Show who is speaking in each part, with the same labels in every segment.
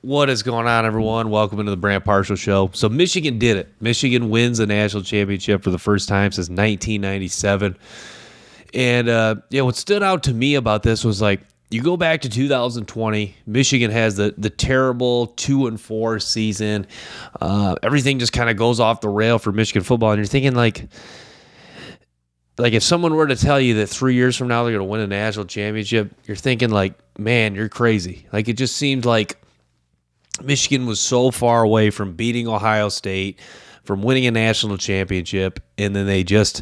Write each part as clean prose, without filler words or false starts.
Speaker 1: What is going on, everyone? Welcome into the Brand Partial Show. So Michigan did it. Michigan wins the national championship for the first time since 1997. And what stood out to me about this was like, you go back to 2020, Michigan has the terrible 2-4 season. Everything just kind of goes off the rail for Michigan football, and you're thinking like if someone were to tell you that 3 years from now they're going to win a national championship, you're thinking like, man, you're crazy. Like, it just seemed like Michigan was so far away from beating Ohio State, from winning a national championship, and then they just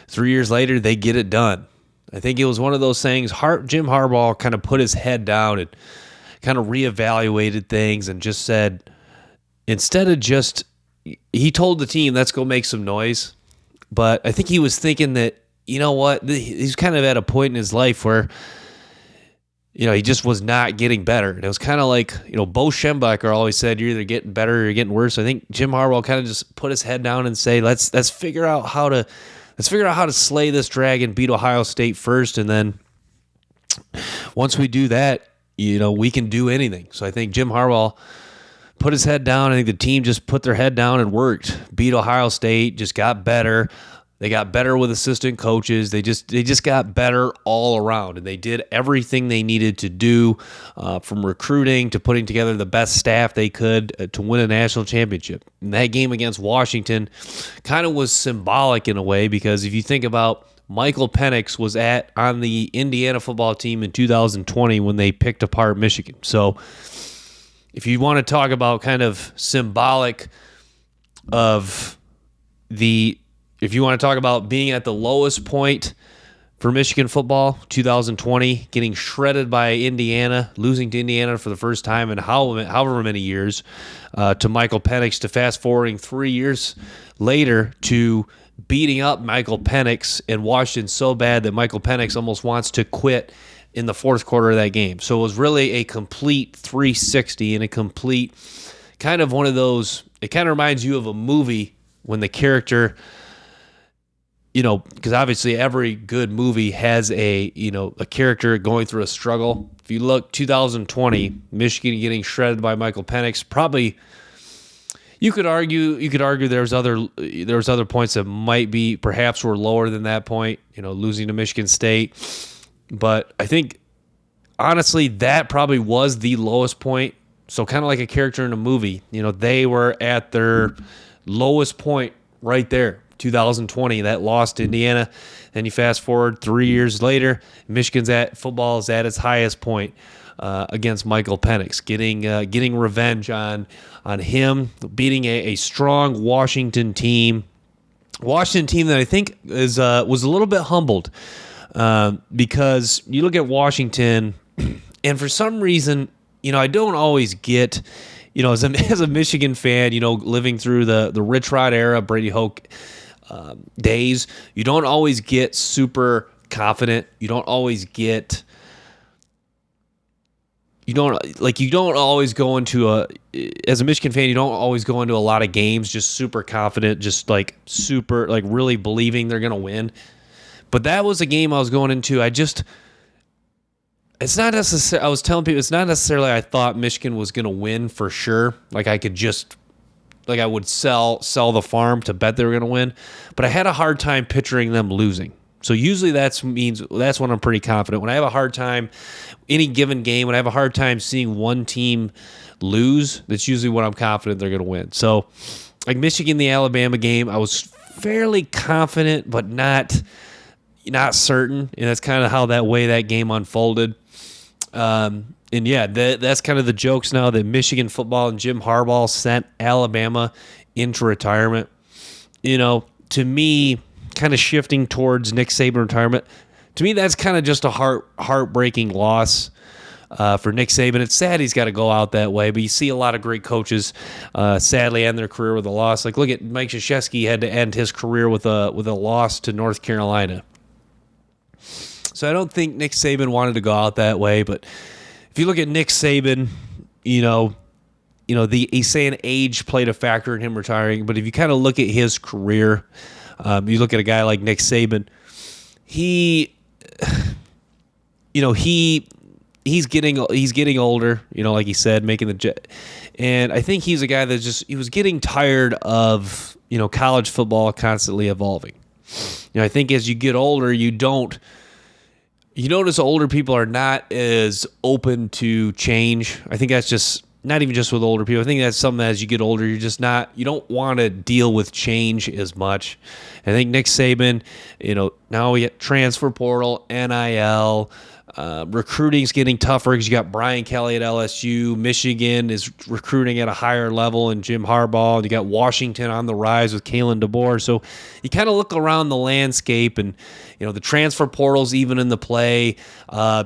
Speaker 1: 3 years later they get it done. I think it was one of those things. Jim Harbaugh kind of put his head down and kind of reevaluated things and just said, he told the team, let's go make some noise. But I think he was thinking that, you know what, he's kind of at a point in his life where, he just was not getting better. And it was kind of like, Bo Schembechler always said, you're either getting better or you're getting worse. I think Jim Harbaugh kind of just put his head down and say, let's figure out how to slay this dragon, beat Ohio State first, and then once we do that, we can do anything. So I think Jim Harbaugh put his head down. I think the team just put their head down and worked. Beat Ohio State, just got better. They got better with assistant coaches. They just got better all around, and they did everything they needed to do, from recruiting to putting together the best staff they could to win a national championship. And that game against Washington kind of was symbolic in a way, because if you think about Michael Penix was on the Indiana football team in 2020 when they picked apart Michigan. So if you want to talk about kind of symbolic of if you want to talk about being at the lowest point for Michigan football, 2020, getting shredded by Indiana, losing to Indiana for the first time in however many years, to Michael Penix, to fast forwarding 3 years later to beating up Michael Penix in Washington so bad that Michael Penix almost wants to quit in the fourth quarter of that game. So it was really a complete 360 and a complete kind of one of those, it kind of reminds you of a movie when the character, because obviously every good movie has a character going through a struggle. If you look 2020, Michigan getting shredded by Michael Penix, probably you could argue there's other points that might be perhaps were lower than that point, losing to Michigan State. But I think honestly that probably was the lowest point. So kind of like a character in a movie, they were at their lowest point right there. 2020, that lost to Indiana. Then you fast forward 3 years later, Michigan's football is at its highest point against Michael Penix, getting revenge on him, beating a strong Washington team that I think was a little bit humbled, because you look at Washington, and for some reason, I don't always get, as a Michigan fan, living through the Rich Rod era, Brady Hoke days, you don't always get super confident. You don't always go into as a Michigan fan, you don't always go into a lot of games just super confident, just like super, like really believing they're going to win. But that was a game I was going into. It's not necessarily, I was telling people, it's not necessarily I thought Michigan was going to win for sure. Like I would sell the farm to bet they were going to win, but I had a hard time picturing them losing. So usually that's when I'm pretty confident. When I have a hard time, any given game, when I have a hard time seeing one team lose, that's usually when I'm confident they're going to win. So like Michigan, the Alabama game, I was fairly confident, but not certain. And that's kind of how that game unfolded. And yeah, that's kind of the jokes now that Michigan football and Jim Harbaugh sent Alabama into retirement. To me, kind of shifting towards Nick Saban retirement, to me that's kind of just a heartbreaking loss for Nick Saban. It's sad he's got to go out that way, but you see a lot of great coaches sadly end their career with a loss. Like look at Mike Krzyzewski had to end his career with a loss to North Carolina. So I don't think Nick Saban wanted to go out that way, but if you look at Nick Saban, he's saying age played a factor in him retiring, but if you kind of look at his career, you look at a guy like Nick Saban, he he's getting older, like he said, making the jet. And I think he's a guy that he was getting tired of, college football constantly evolving. I think as you get older, you notice older people are not as open to change. I think that's just not even just with older people. I think that's something that as you get older, you don't want to deal with change as much. I think Nick Saban, now we get transfer portal, NIL, recruiting's getting tougher because you got Brian Kelly at LSU. Michigan is recruiting at a higher level, and Jim Harbaugh. And you got Washington on the rise with Kalen DeBoer. So you kind of look around the landscape, and the transfer portal's even in the play.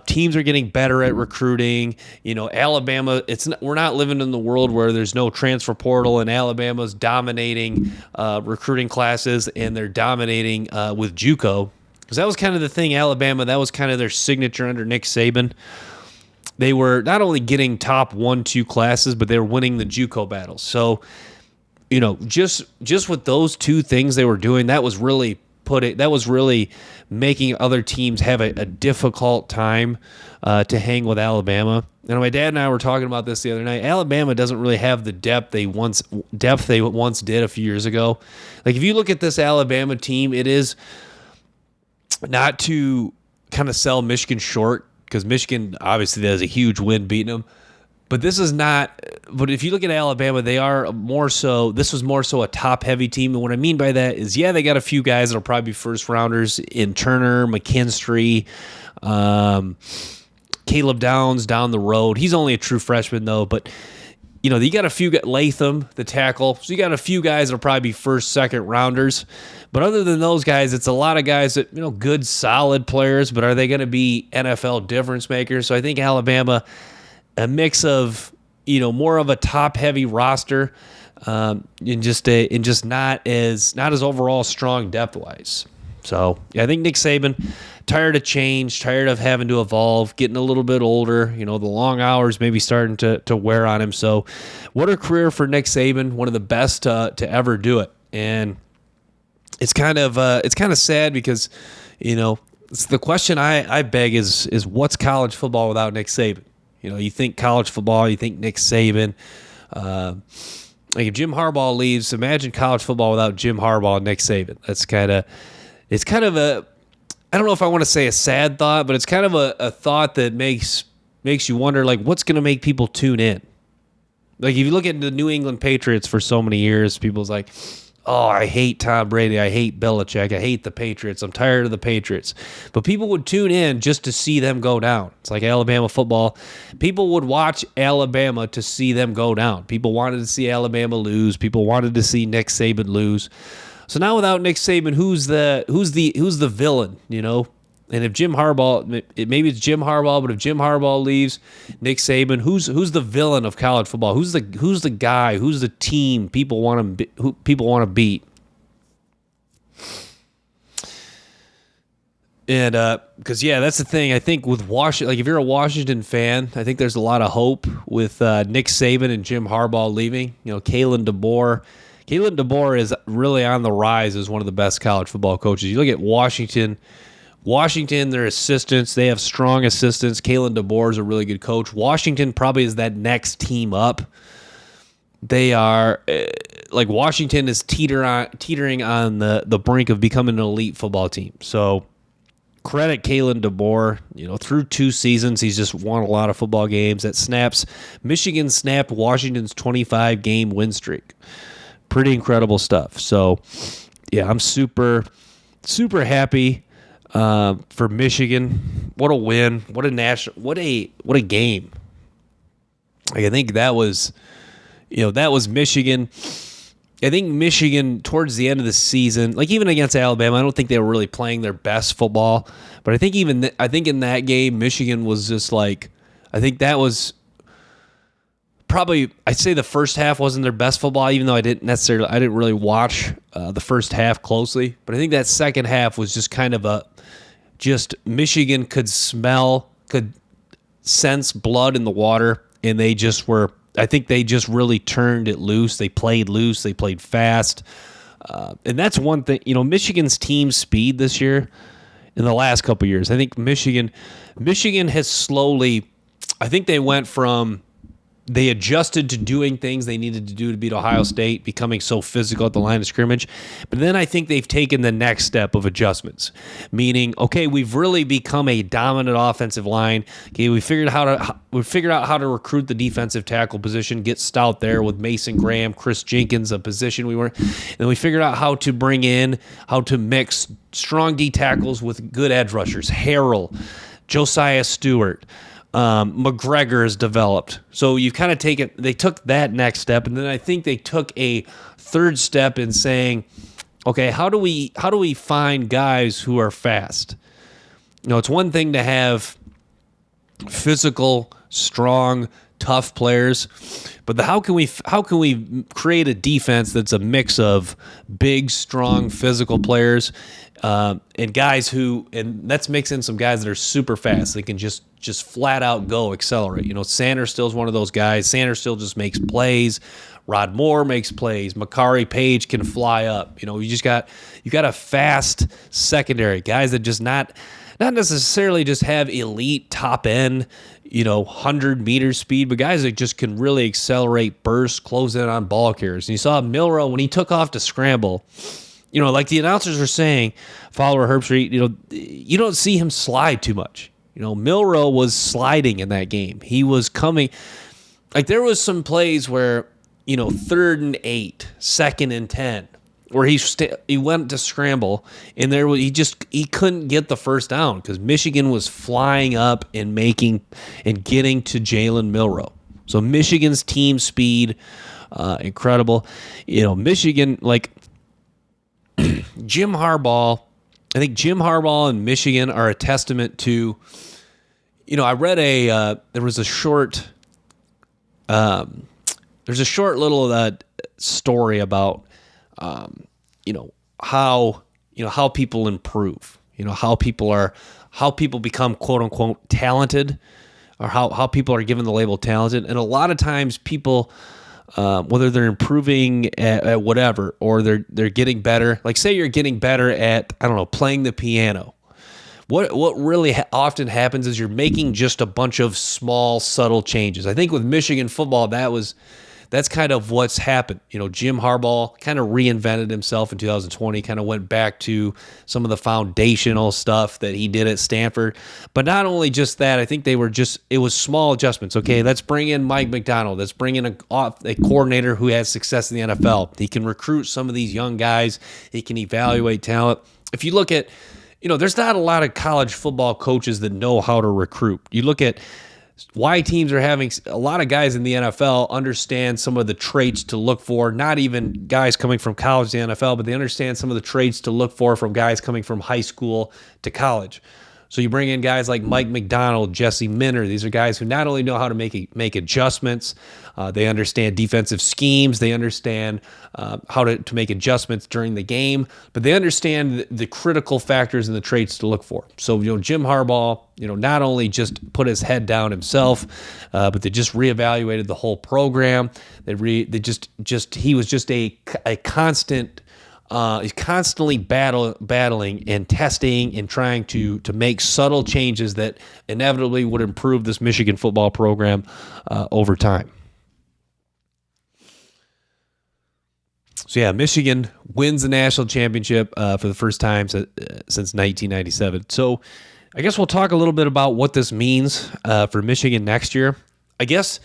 Speaker 1: Teams are getting better at recruiting. Alabama. We're not living in the world where there's no transfer portal, and Alabama's dominating recruiting classes, and they're dominating with JUCO. Because that was kind of the thing, Alabama, that was kind of their signature under Nick Saban. They were not only getting top 1-2 classes, but they were winning the JUCO battles. So, just with those two things they were doing, that was really making other teams have a difficult time to hang with Alabama. And my dad and I were talking about this the other night. Alabama doesn't really have the depth they once did a few years ago. Like if you look at this Alabama team, it is not to kind of sell Michigan short, because Michigan obviously has a huge win beating them. But this is not. But if you look at Alabama, they are more so. This was more so a top-heavy team, and what I mean by that is, they got a few guys that'll probably be first-rounders in Turner, McKinstry, Caleb Downs down the road. He's only a true freshman though, but you got a few, Latham, the tackle. So you got a few guys that'll probably be first, second rounders. But other than those guys, it's a lot of guys that, good, solid players, but are they going to be NFL difference makers? So I think Alabama, a mix of, more of a top-heavy roster, and just not as overall strong depth-wise. So I think Nick Saban, tired of change, tired of having to evolve, getting a little bit older. The long hours maybe starting to wear on him. So what a career for Nick Saban, one of the best to ever do it. And it's kind of sad because, it's the question I beg is what's college football without Nick Saban? You think college football, you think Nick Saban. Like if Jim Harbaugh leaves, imagine college football without Jim Harbaugh and Nick Saban. It's kind of a, I don't know if I want to say a sad thought, but it's kind of a thought that makes you wonder, like, what's going to make people tune in? Like, if you look at the New England Patriots for so many years, people's like, oh, I hate Tom Brady, I hate Belichick, I hate the Patriots, I'm tired of the Patriots. But people would tune in just to see them go down. It's like Alabama football. People would watch Alabama to see them go down. People wanted to see Alabama lose. People wanted to see Nick Saban lose. So now without Nick Saban, who's the villain, And if Jim Harbaugh, maybe it's Jim Harbaugh, but if Jim Harbaugh leaves, Nick Saban, who's the villain of college football? Who's the guy? Who's the team people want to beat? And because that's the thing. I think with Washington, like if you're a Washington fan, I think there's a lot of hope with Nick Saban and Jim Harbaugh leaving. Kalen DeBoer. Kalen DeBoer is really on the rise as one of the best college football coaches. You look at Washington, their assistants, they have strong assistants. Kalen DeBoer is a really good coach. Washington probably is that next team up. They are, like Washington is teetering on the brink of becoming an elite football team. So credit Kalen DeBoer. Through 2 seasons, he's just won a lot of football games. Michigan snapped Washington's 25-game win streak. Pretty incredible stuff. So, I'm super, super happy for Michigan. What a win! What a game! Like, I think that was Michigan. I think Michigan towards the end of the season, like even against Alabama, I don't think they were really playing their best football. But I think in that game, Michigan was just like, I think that was. Probably, I'd say the first half wasn't their best football, even though I didn't really watch the first half closely. But I think that second half was just kind of Michigan could sense blood in the water, and they just were. I think they just really turned it loose. They played loose. They played fast, and that's one thing. Michigan's team speed this year, in the last couple of years, I think Michigan has slowly I think they adjusted to doing things they needed to do to beat Ohio State, becoming so physical at the line of scrimmage. But then I think they've taken the next step of adjustments, meaning, okay, we've really become a dominant offensive line. Okay, we figured out how to recruit the defensive tackle position, get stout there with Mason Graham, Chris Jenkins, a position we weren't. And then we figured out how to mix strong D tackles with good edge rushers. Harrell, Josiah Stewart. McGregor has developed. So you've kind of they took that next step, and then I think they took a third step in saying, okay, how do we find guys who are fast? It's one thing to have physical, strong, tough players, but how can we create a defense that's a mix of big, strong, physical players and guys and let's mix in some guys that are super fast. They can just flat out go accelerate. Sanders still is one of those guys. Sanders still just makes plays. Rod Moore makes plays. Makari Page can fly up. You got a fast secondary, guys that just not necessarily just have elite top end, 100-meter speed, but guys that just can really accelerate, burst, close in on ball carriers. And you saw Milroe when he took off to scramble. Like the announcers are saying, follower Herbstreit, you don't see him slide too much. Milroe was sliding in that game. He was coming. Like there was some plays where, 3rd and 8, 2nd and 10, where he went to scramble, and he couldn't get the first down because Michigan was flying up and getting to Jalen Milroe. So Michigan's team speed, incredible. Michigan, like Jim Harbaugh. I think Jim Harbaugh and Michigan are a testament to. I read there was a short. There's a short little story about. How people improve, how people become quote unquote talented, or how people are given the label talented. And a lot of times people, whether they're improving at whatever, or they're getting better, like say you're getting better at, I don't know, playing the piano. What really often happens is you're making just a bunch of small, subtle changes. I think with Michigan football, that's kind of what's happened. Jim Harbaugh kind of reinvented himself in 2020, kind of went back to some of the foundational stuff that he did at Stanford. But not only just that, I think it was small adjustments. Okay, let's bring in Mike McDonald. Let's bring in a coordinator who has success in the NFL. He can recruit some of these young guys. He can evaluate talent. If you look at, there's not a lot of college football coaches that know how to recruit. You look at why teams are having a lot of guys in the NFL understand some of the traits to look for, not even guys coming from college to the NFL, but they understand some of the traits to look for from guys coming from high school to college. So you bring in guys like Mike McDonald, Jesse Minter. These are guys who not only know how to make adjustments, they understand defensive schemes, they understand how to make adjustments during the game, but they understand the critical factors and the traits to look for. So Jim Harbaugh, not only just put his head down himself, but they just reevaluated the whole program. He was just a constant. He's constantly battling and testing and trying to make subtle changes that inevitably would improve this Michigan football program over time. So yeah, Michigan wins the national championship for the first time since 1997. So I guess we'll talk a little bit about what this means for Michigan next year. I guess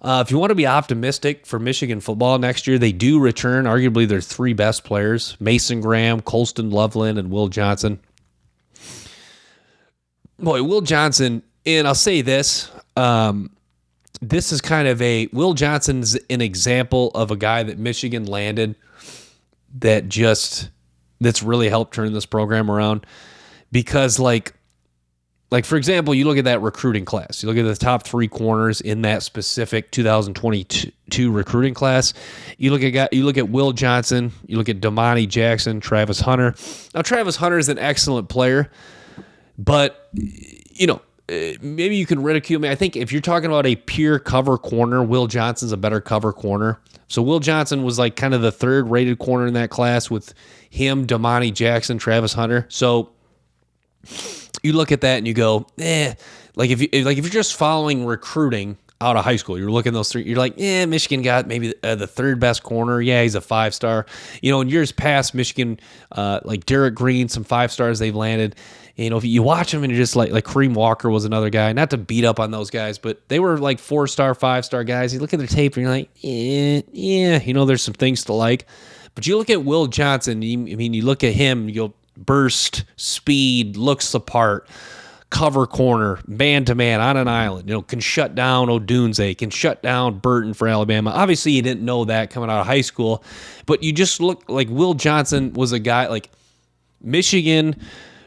Speaker 1: if you want to be optimistic for Michigan football next year, they do return arguably their 3 best players, Mason Graham, Colston Loveland, and Will Johnson. Boy, Will Johnson, and I'll say this, this is kind of Will Johnson's an example of a guy that Michigan landed that's really helped turn this program around. Because like for example, you look at that recruiting class. You look at the top 3 corners in that specific 2022 recruiting class. You look at Will Johnson. You look at Damani Jackson, Travis Hunter. Now, Travis Hunter is an excellent player, but maybe you can ridicule me. I think if you're talking about a pure cover corner, Will Johnson's a better cover corner. So Will Johnson was like kind of the 3rd rated corner in that class with him, Damani Jackson, Travis Hunter. So you look at that and you go, if you're just following recruiting out of high school, you're looking at those three, you're like, yeah, Michigan got maybe the third best corner. Yeah, he's a 5-star. In years past, Michigan, like Derek Green, some 5-stars they've landed. If you watch them and you're just like Kareem Walker was another guy, not to beat up on those guys, but they were like 4-star, 5-star guys. You look at their tape and you're like, yeah, there's some things to like. But you look at Will Johnson, you look at him, you go burst, speed, looks the part, cover corner, man-to-man on an island, can shut down Odunze, can shut down Burton for Alabama. Obviously, you didn't know that coming out of high school, but you just look like Will Johnson was a guy like Michigan,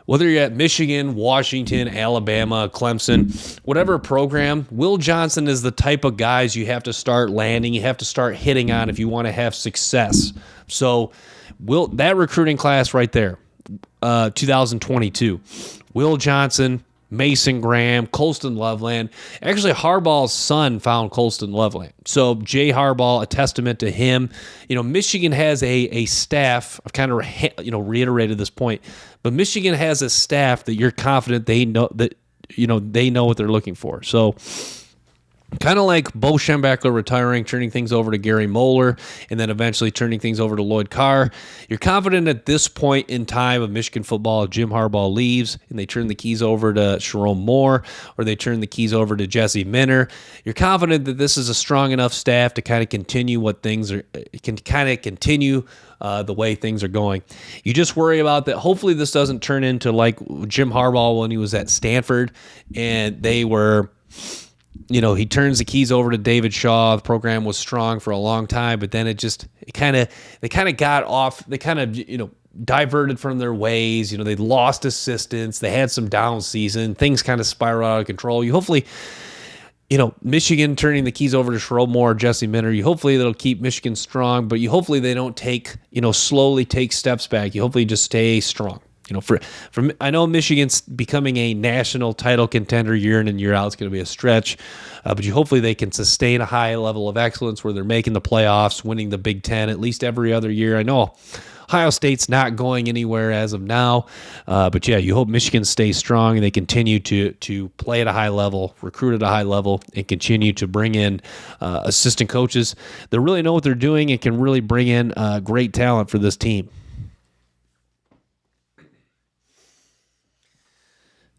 Speaker 1: whether you're at Michigan, Washington, Alabama, Clemson, whatever program, Will Johnson is the type of guys you have to start landing, you have to start hitting on if you want to have success. So that recruiting class right there, 2022, Will Johnson, Mason Graham, Colston Loveland. Actually, Harbaugh's son found Colston Loveland. So Jay Harbaugh, a testament to him. Michigan has a staff. I've kind of reiterated this point, but Michigan has a staff that you're confident they know what they're looking for. So kind of like Bo Schembechler retiring, turning things over to Gary Moeller, and then eventually turning things over to Lloyd Carr. You're confident at this point in time of Michigan football, if Jim Harbaugh leaves and they turn the keys over to Sharon Moore or they turn the keys over to Jesse Minter, you're confident that this is a strong enough staff to kind of continue the way things are going. You just worry about that. Hopefully this doesn't turn into like Jim Harbaugh when he was at Stanford and they were... he turns the keys over to David Shaw. The program was strong for a long time, but then they kind of got off. They kind of, diverted from their ways. They lost assistants. They had some down season. Things kind of spiraled out of control. You hopefully, Michigan turning the keys over to Sherrod Moore, Jesse Minter. You hopefully that'll keep Michigan strong, but you hopefully they don't slowly take steps back. You hopefully just stay strong. I know Michigan's becoming a national title contender year in and year out. It's going to be a stretch, but hopefully they can sustain a high level of excellence where they're making the playoffs, winning the Big Ten at least every other year. I know Ohio State's not going anywhere as of now, but yeah, you hope Michigan stays strong and they continue to play at a high level, recruit at a high level, and continue to bring in assistant coaches that really know what they're doing and can really bring in great talent for this team.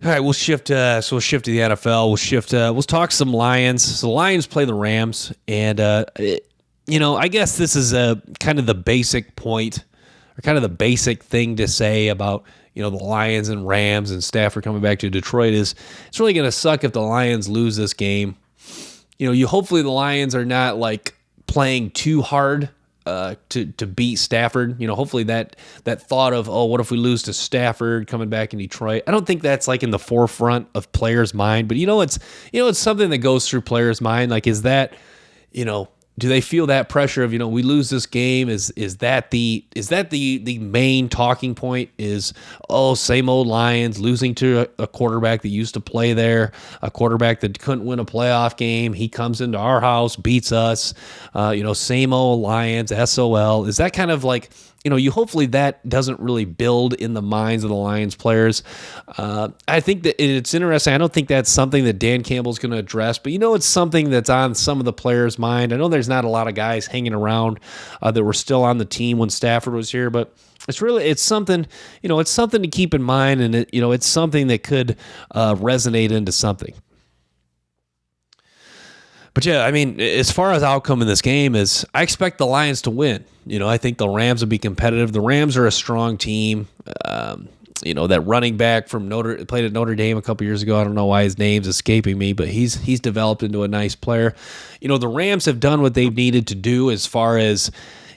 Speaker 1: All right, we'll shift to the NFL. We'll talk some Lions. So the Lions play the Rams, and I guess this is a kind of the basic point, or kind of the basic thing to say about the Lions and Rams and Stafford coming back to Detroit is it's really going to suck if the Lions lose this game. Hopefully the Lions are not like playing too hard to beat Stafford. Hopefully that thought of, what if we lose to Stafford coming back in Detroit? I don't think that's like in the forefront of players' mind, but it's something that goes through players' mind. Like, is that, do they feel that pressure of, we lose this game? Is that the main talking point is, same old Lions losing to a quarterback that used to play there, a quarterback that couldn't win a playoff game. He comes into our house, beats us, same old Lions, SOL. Is that kind of like, you hopefully that doesn't really build in the minds of the Lions players. I think that it's interesting. I don't think that's something that Dan Campbell's going to address, but it's something that's on some of the players' mind. I know there's not a lot of guys hanging around that were still on the team when Stafford was here, but it's something, it's something to keep in mind, and it's something that could resonate into something. But yeah, I mean, as far as outcome in this game is, I expect the Lions to win. I think the Rams will be competitive. The Rams are a strong team. That running back from played at Notre Dame a couple years ago. I don't know why his name's escaping me, but he's developed into a nice player. The Rams have done what they've needed to do as far as,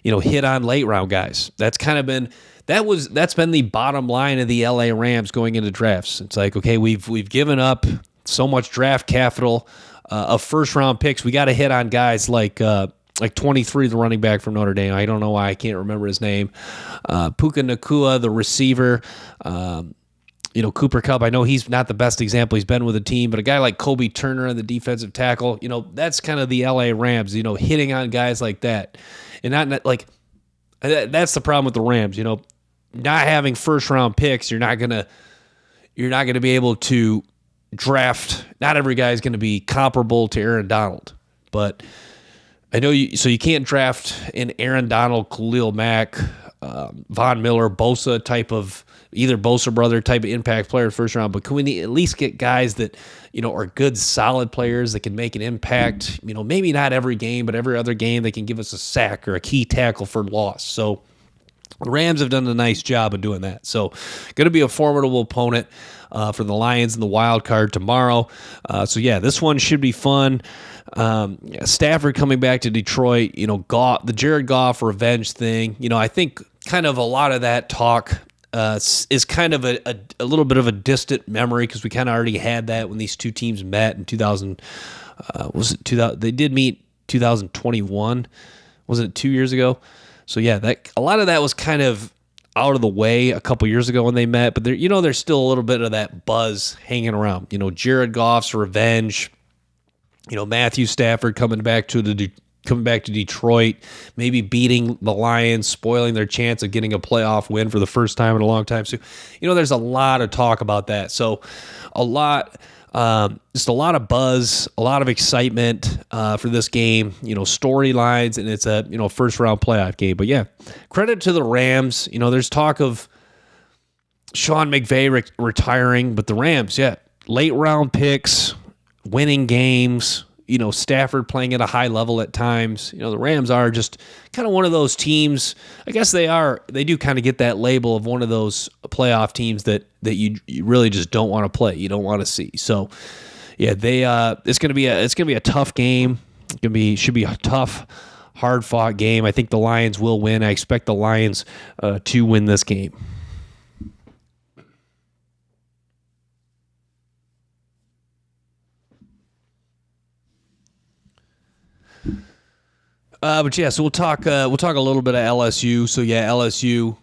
Speaker 1: hit on late round guys. That's kind of been that's been the bottom line of the LA Rams going into drafts. It's like, okay, we've given up so much draft capital of first round picks. We got to hit on guys like 23, the running back from Notre Dame. I don't know why I can't remember his name. Puka Nacua, the receiver. Cooper Kupp. I know he's not the best example. He's been with a team, but a guy like Kobe Turner on the defensive tackle. That's kind of the LA Rams. Hitting on guys like that, and not like that's the problem with the Rams. Not having first round picks, you're not gonna be able to draft. Not every guy is going to be comparable to Aaron Donald, but I know you. So you can't draft an Aaron Donald, Khalil Mack, Von Miller, Bosa type of either Bosa brother type of impact player first round. But can we at least get guys that are good, solid players that can make an impact? Maybe not every game, but every other game they can give us a sack or a key tackle for loss. So the Rams have done a nice job of doing that. So going to be a formidable opponent for the Lions in the wild card tomorrow. This one should be fun. Stafford coming back to Detroit, the Jared Goff revenge thing. I think kind of a lot of that talk is kind of a little bit of a distant memory because we kind of already had that when these two teams met in 2000. Was it 2000? They did meet 2021. Was it 2 years ago? So yeah, that a lot of that was kind of out of the way a couple years ago when they met, but there's still a little bit of that buzz hanging around. Jared Goff's revenge. Matthew Stafford coming back to Detroit, maybe beating the Lions, spoiling their chance of getting a playoff win for the first time in a long time. So, there's a lot of talk about that. So, just a lot of buzz, a lot of excitement for this game. Storylines, and it's a first round playoff game. But yeah, credit to the Rams. There's talk of Sean McVay retiring, but the Rams, late round picks, winning games, Stafford playing at a high level at times. The Rams are just kind of one of those teams. I guess they do kind of get that label of one of those playoff teams that you really just don't want to play. You don't want to see. So, yeah, it's going to be a tough game. Should be a tough, hard-fought game. I think the Lions will win. I expect the Lions to win this game. So we'll talk a little bit of LSU. So yeah, LSU,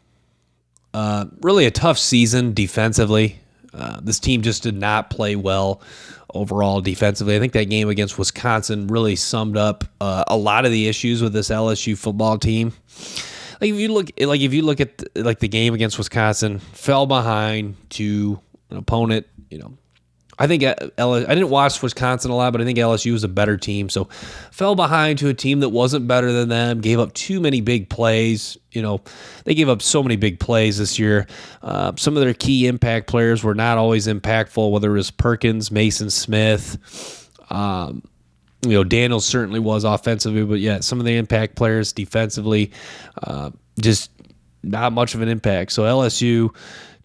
Speaker 1: really a tough season defensively. This team just did not play well overall defensively. I think that game against Wisconsin really summed up a lot of the issues with this LSU football team. Like if you look at the game against Wisconsin, fell behind to an opponent, I think I didn't watch Wisconsin a lot, but I think LSU was a better team. So fell behind to a team that wasn't better than them, gave up too many big plays. They gave up so many big plays this year. Some of their key impact players were not always impactful, whether it was Perkins, Mason Smith. Daniels certainly was offensively, but yeah, some of the impact players defensively, just not much of an impact. So LSU,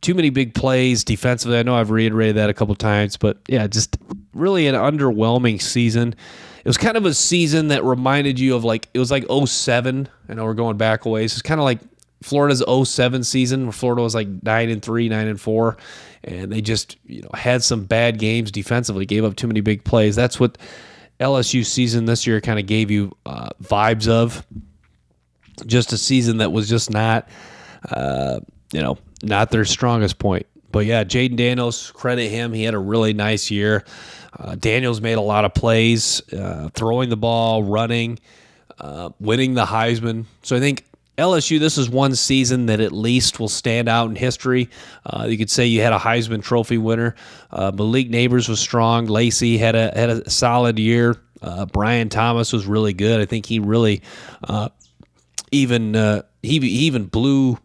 Speaker 1: too many big plays defensively. I know I've reiterated that a couple times, but yeah, just really an underwhelming season. It was kind of a season that reminded you of it was like 2007. I know we're going back a ways. It's kind of like Florida's 2007 season where Florida was like 9-3, 9-4, and they just had some bad games defensively, gave up too many big plays. That's what LSU season this year kind of gave you vibes of. Just a season that was just not, not their strongest point. But yeah, Jaden Daniels, credit him. He had a really nice year. Daniels made a lot of plays, throwing the ball, running, winning the Heisman. So I think LSU, this is one season that at least will stand out in history. You could say you had a Heisman Trophy winner. Malik Neighbors was strong. Lacey had a solid year. Brian Thomas was really good. I think he really even blew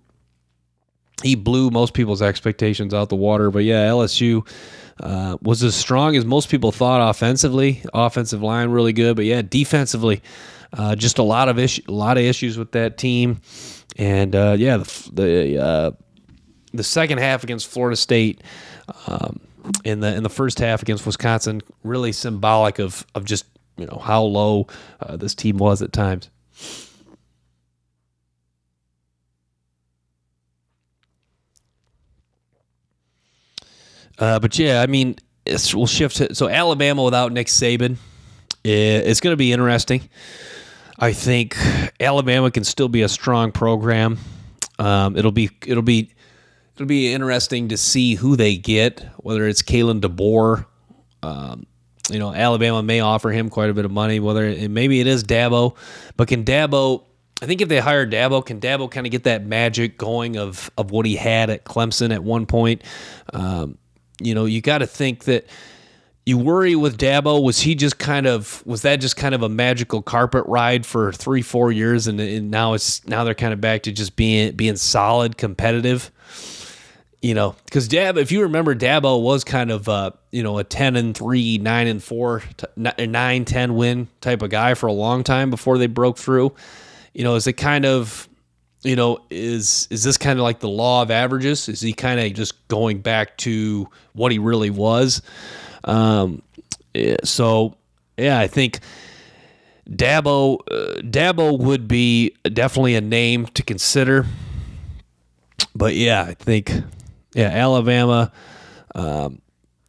Speaker 1: most people's expectations out the water. But yeah, LSU was as strong as most people thought offensively. Offensive line really good, but yeah, defensively, just a lot of issues with that team. And the second half against Florida State, in the first half against Wisconsin, really symbolic of just how low this team was at times. But yeah, I mean, we'll shift so Alabama without Nick Saban. It's going to be interesting. I think Alabama can still be a strong program. It'll be interesting to see who they get, whether it's Kalen DeBoer. Alabama may offer him quite a bit of money. Maybe it is Dabo, but can Dabo? I think if they hire Dabo, can Dabo kind of get that magic going of what he had at Clemson at one point? You got to think that you worry with Dabo, was that just kind of a magical carpet ride for 3-4 years, and now they're kind of back to just being solid, competitive, because if you remember, Dabo was kind of a 10-3, 9-4, 9-10 win type of guy for a long time before they broke through. Is it kind of, is this kind of like the law of averages? Is he kind of just going back to what he really was? So I think Dabo would be definitely a name to consider. But I think Alabama.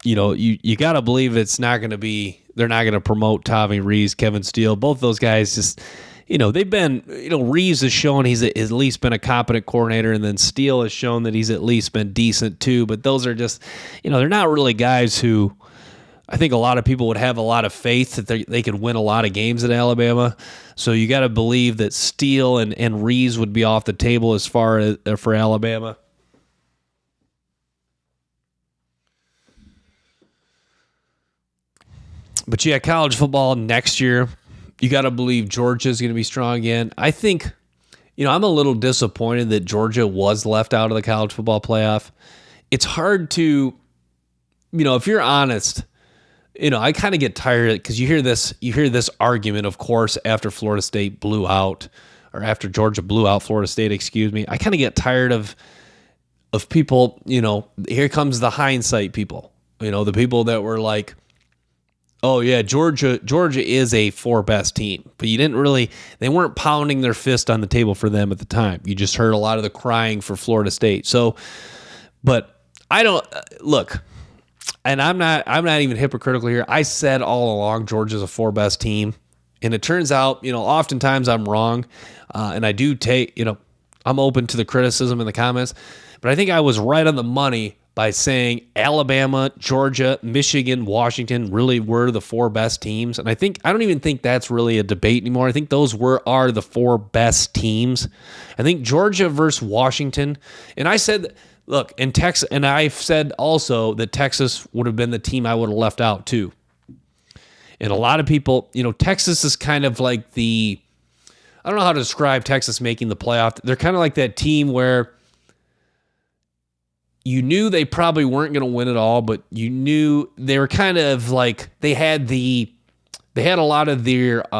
Speaker 1: You got to believe they're not going to promote Tommy Rees, Kevin Steele. Both those guys just, they've been, Rees has shown he's at least been a competent coordinator, and then Steele has shown that he's at least been decent too. But those are just, they're not really guys who I think a lot of people would have a lot of faith that they could win a lot of games at Alabama. So you got to believe that Steele and Rees would be off the table as far as for Alabama. But college football next year, you got to believe Georgia's going to be strong again. I think, I'm a little disappointed that Georgia was left out of the college football playoff. It's hard to, if you're honest, I kind of get tired because you hear this argument, of course, after Florida State blew out, or after Georgia blew out Florida State, excuse me. I kind of get tired of people, here comes the hindsight people, the people that were like, oh yeah, Georgia is a 4 best team, but they weren't pounding their fist on the table for them at the time. You just heard a lot of the crying for Florida State. So, but I don't look, and I'm not even hypocritical here. I said all along Georgia's a 4 best team, and it turns out, oftentimes I'm wrong, and I do take, I'm open to the criticism in the comments, but I think I was right on the money by saying Alabama, Georgia, Michigan, Washington really were the 4 best teams. And I don't even think that's really a debate anymore. I think those are the 4 best teams. I think Georgia versus Washington. And I said, look, in Texas, and I've said also that Texas would have been the team I would have left out too. And a lot of people, Texas is kind of like I don't know how to describe Texas making the playoff. They're kind of like that team where you knew they probably weren't going to win it all, but you knew they were kind of like they had a lot of the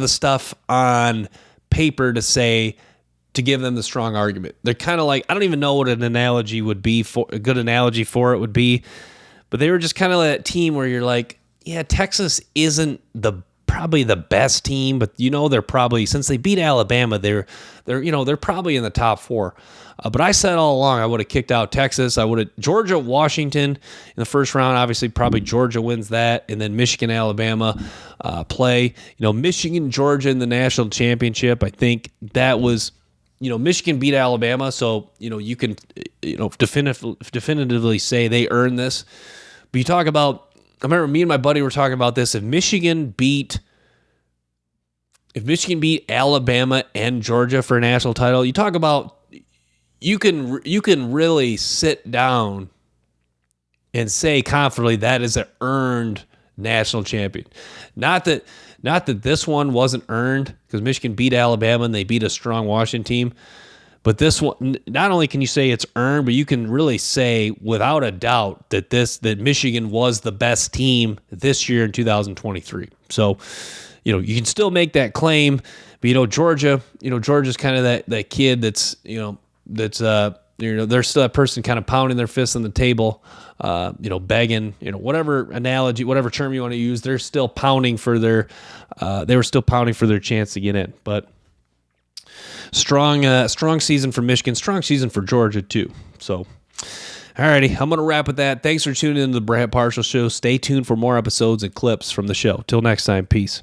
Speaker 1: stuff on paper to give them the strong argument. They're kind of like, I don't even know what a good analogy for it would be, but they were just kind of that team where you're like, yeah, Texas isn't probably the best team, but they're probably, since they beat Alabama, they're probably in the top 4. But I said all along I would have kicked out Texas. I would have Georgia, Washington in the first round. Obviously, probably Georgia wins that, and then Michigan, Alabama play. Michigan, Georgia in the national championship. I think that was, Michigan beat Alabama, so you can definitively say they earned this. But you talk about, I remember me and my buddy were talking about this. If Michigan beat Alabama and Georgia for a national title, you talk about you can really sit down and say confidently that is an earned national champion. Not that this one wasn't earned, because Michigan beat Alabama and they beat a strong Washington team. But this one, not only can you say it's earned, but you can really say without a doubt that Michigan was the best team this year in 2023. So, you can still make that claim. But Georgia's kind of that kid that's they're still that person kind of pounding their fists on the table, begging, whatever analogy, whatever term you want to use, they're still pounding for their chance to get in. But strong season for Michigan, strong season for Georgia too. So, alrighty, I'm going to wrap with that. Thanks for tuning in to the Brad Partial Show. Stay tuned for more episodes and clips from the show. Till next time, peace.